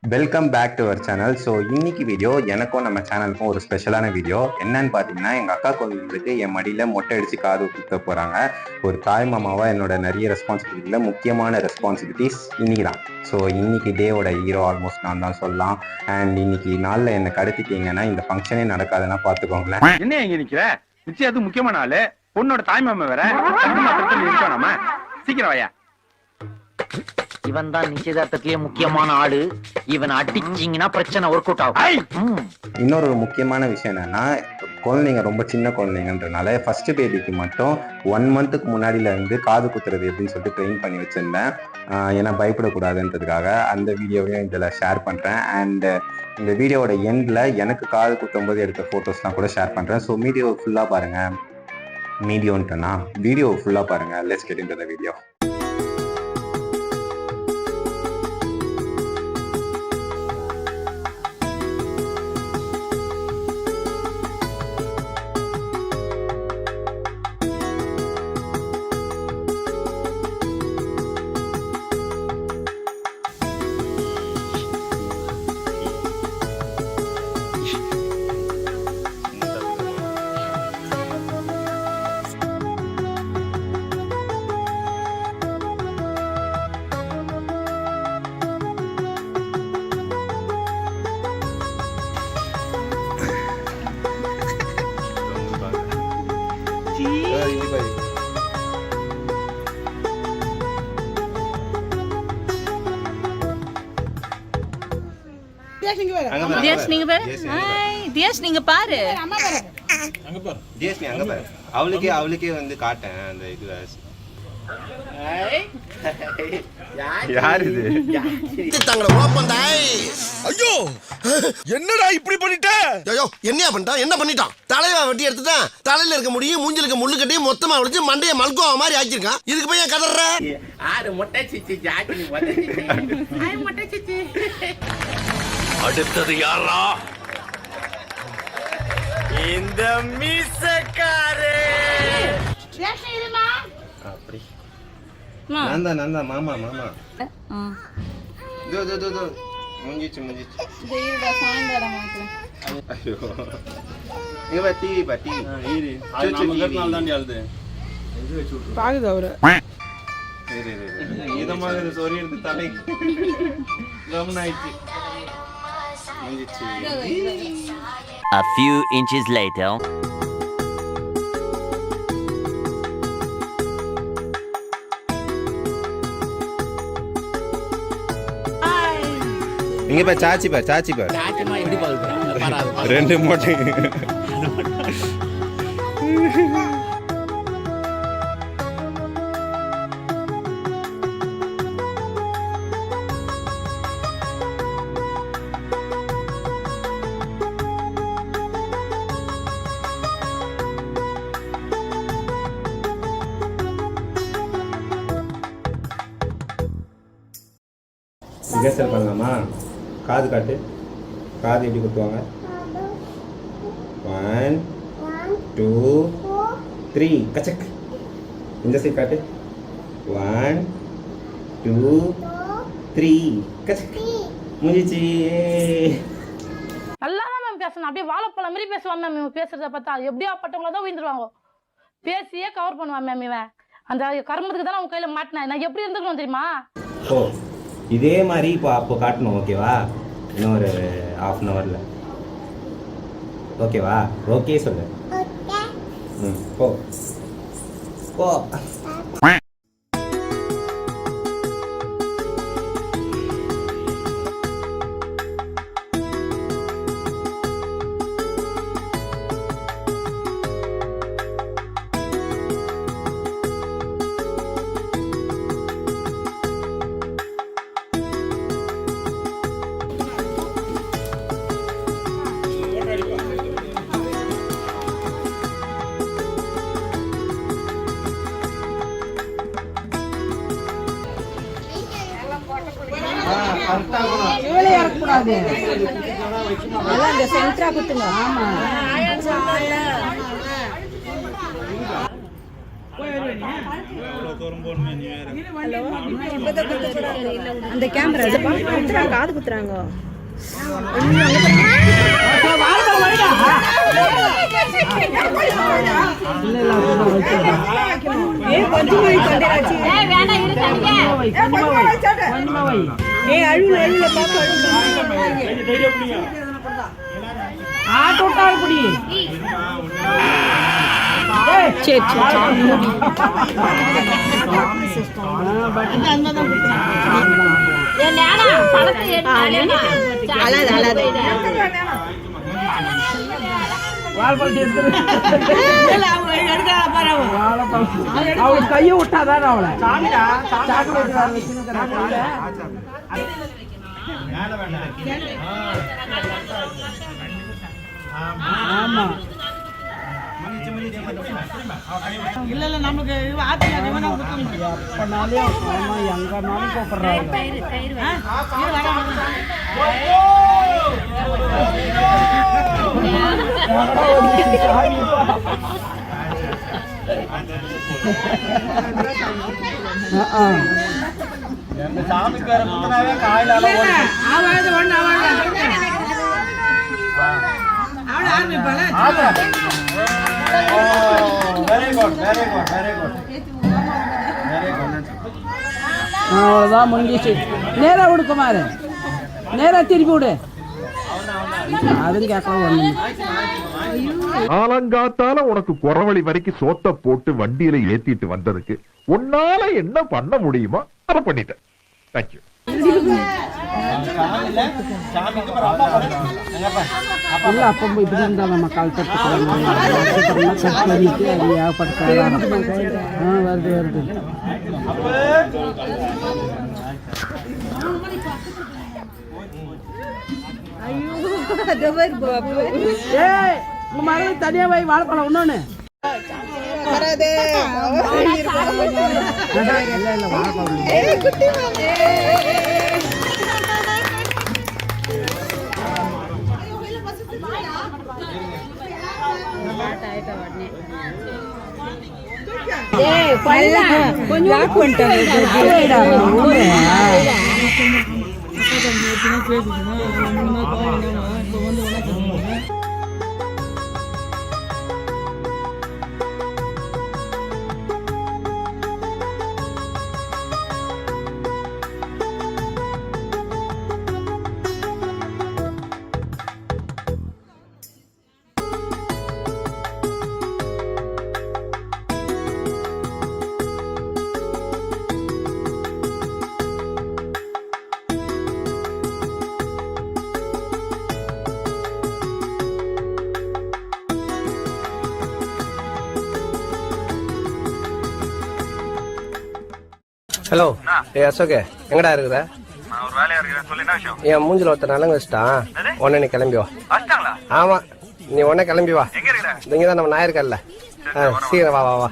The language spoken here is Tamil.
Welcome back to our channel. So இன்னைக்கு வீடியோ எனக்கும் நம்ம சேனலுக்கும் ஒரு ஸ்பெஷலான வீடியோ. என்னன்னு பார்த்தீங்கன்னா, எங்கள் அக்கா குழந்தைங்களுக்கு என் மடியில் மொட்டை அடித்து காது குத்த போகிறாங்க. ஒரு தாய் மாமாவாக என்னோட நிறைய ரெஸ்பான்சிபிலிட்டியில் முக்கியமான ரெஸ்பான்சிபிலிட்டிஸ் இன்னைக்கு தான். ஸோ இன்னைக்கு டேவோட ஹீரோ ஆல்மோஸ்ட் நான் தான் சொல்லலாம். அண்ட் இன்னைக்கு நாளில் என்னை கடத்திட்டீங்கன்னா இந்த ஃபங்க்ஷனே நடக்காதுன்னா பார்த்துக்கோங்களேன். என்ன இங்கே நிற்கிற? நிச்சயம் முக்கியமான ஆளு, பொண்ணோட தாய் மாமா வேற. சீக்கிரம் வாயா. இவன் தான் நிச்சயதார்த்தத்திலேயே முக்கியமான ஆளு. இவன் அடிச்சிங்கன்னா பிரச்சனை ஒர்க் அவுட் ஆகும். இன்னொரு முக்கியமான விஷயம் என்னன்னா, குழந்தைங்க ரொம்ப சின்ன குழந்தைங்கன்றனால ஃபர்ஸ்ட் பேபிக்கு மட்டும் 1 மந்த்துக்கு முன்னாடியில இருந்து காது குத்துறது எப்படின்னு சொல்லிட்டு ட்ரெயின் பண்ணி வச்சிருந்தேன். ஏன்னா பயப்படக்கூடாதுன்றதுக்காக அந்த வீடியோவையும் இதில் ஷேர் பண்ணுறேன். அண்ட் இந்த வீடியோவோட எண்டில் எனக்கு காது குத்தும் போது எடுத்த ஃபோட்டோஸ்லாம் கூட ஷேர் பண்ணுறேன். ஸோ வீடியோ ஃபுல்லாக பாருங்கள். வீடியோ ஃபுல்லாக பாருங்கள். Let's get into the video. அவளுக்கே வந்து காட்டேன் அந்த இதுல. யார் இது? ஐயோ என்னடா இப்படி பண்ணிட்ட? ஐயோ என்னையா பண்ணிட்டான்? என்ன பண்ணிட்டான்? தலைவா வெட்டி எடுத்துட்டான். தலையில இருக்க முடியும், மூஞ்சில இருக்க முள்ளு கட்டி மொத்தமா உடைச்சு மண்டைய மல்கோவா மாதிரி ஆக்கிருக்கான். இதுக்கு போய் கதற? ஆறு மொட்டை சிச்சி ஜாக்கி மொட்டை சிச்சி. அடுத்தது யாரா? இந்த மீசக்காரே. அப்படி நான் தான் மாமா முடிஞ்சிச்சு. ஐயோ இங்க பா டிவி பாக்குது அவரு. இத மாதிரி சொறி எடுத்து தலை கவனாயிச்சு. முடிஞ்சிச்சு. A few inches later. இங்க பா சாச்சி பார் ரெண்டு மொட்டை. ரிஹர்சல் பண்ணலாமா? காது காட்டு. காது எப்படி குத்துவாங்க? 1 2 3 கச்சக். இந்த சைடு காட்டு. 1 2 3 கச்சக். முடிஞ்சிச்சு. நல்லா தான் மேம் பேசணும். அப்படியே வாழைப்பழம் மாதிரி பேசுவான் மேம். இவன் பேசுறத பார்த்தா எப்படியா பட்டவங்கள தான் உயிர்ந்துருவாங்க. பேசியே கவர் பண்ணுவான் மேம். இவன் அந்த கர்மத்துக்கு தானே அவன் கையில மாட்டினேன். நான் எப்படி இருந்துக்கணும் தெரியுமா? ஓ இதே மாதிரி அப்போ காட்டணும். ஓகேவா? இன்னும் ஒரு 1/2 hourல. ஓகேவா? ஓகே சொல்லு. போ போ. இவளே இறக்கக்கூடாது. எல்லாம் இந்த சென்டரா குத்துங்க. ஆமா அந்த கேமரா காது குத்துறாங்க. கைய விட்டாதான் அவளை ஆமா இல்ல இல்ல நமக்கு எப்பனாலே ஆமா எங்கனாலும் கூப்பிடுறாங்க. சாமிக்கு வேற முத்தனாவே காயிலால அவ்வளவுதான் முடிஞ்சிச்சு. நேரா விடுக்குமாரு, நேரா திருப்பி விடு. அதுவும் கேட்கலாம் ஒண்ணு. ஆலங்காத்தால உனக்கு குறவழி வரைக்கும் சோத்த போட்டு வண்டியில ஏத்திட்டு வந்ததுக்கு உன்னால என்ன பண்ண முடியுமோ அதை பண்ணிட்டேன். தேங்க்யூ. இல்ல அப்ப இப்படி இருந்தா நம்ம கால் தட்டுக்கலாம். அது ஏகப்படுத்த வருது வருது. மரம் தனியா போய் வாழைப்பழம் ஒண்ணு ஹலோ ஏ அசோக் எங்கடா இருக்குற? நான் ஒரு வேலையா இருக்கேன். சொல்லு என்ன விஷயம்? என் மூஞ்சில ஒருத்தர் நலங்கு வச்சுட்டான். உடனே நீ கிளம்பி வா. வச்சிட்டாங்களா? ஆமா, நீ உடனே கிளம்பி வா. எங்க இருக்கற? இங்கதான் நம்ம நாயிருக்கல்ல. சீக்கிரம் வா வா வா.